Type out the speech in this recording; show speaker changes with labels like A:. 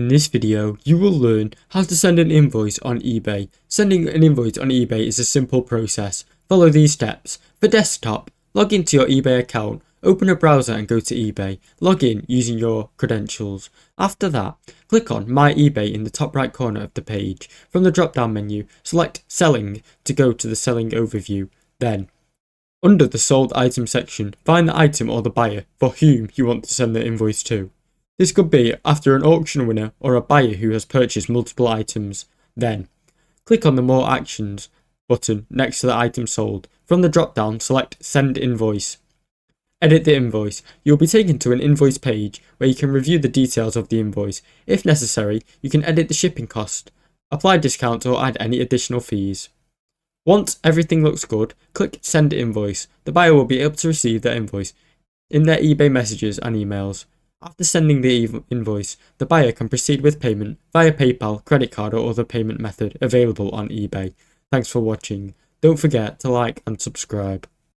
A: In this video, you will learn how to send an invoice on eBay. Sending an invoice on eBay is a simple process. Follow these steps. For desktop, log into your eBay account, open a browser and go to eBay. Log in using your credentials. After that, click on My eBay in the top right corner of the page. From the drop-down menu, select Selling to go to the Selling overview. Then, under the Sold Item section, find the item or the buyer for whom you want to send the invoice to. This could be after an auction winner or a buyer who has purchased multiple items. Then, click on the More Actions button next to the item sold. From the drop-down, select Send Invoice. Edit the invoice. You will be taken to an invoice page where you can review the details of the invoice. If necessary, you can edit the shipping cost, apply discounts or add any additional fees. Once everything looks good, click Send Invoice. The buyer will be able to receive their invoice in their eBay messages and emails. After sending the invoice, the buyer can proceed with payment via PayPal, credit card or other payment method available on eBay. Thanks for watching. Don't forget to like and subscribe.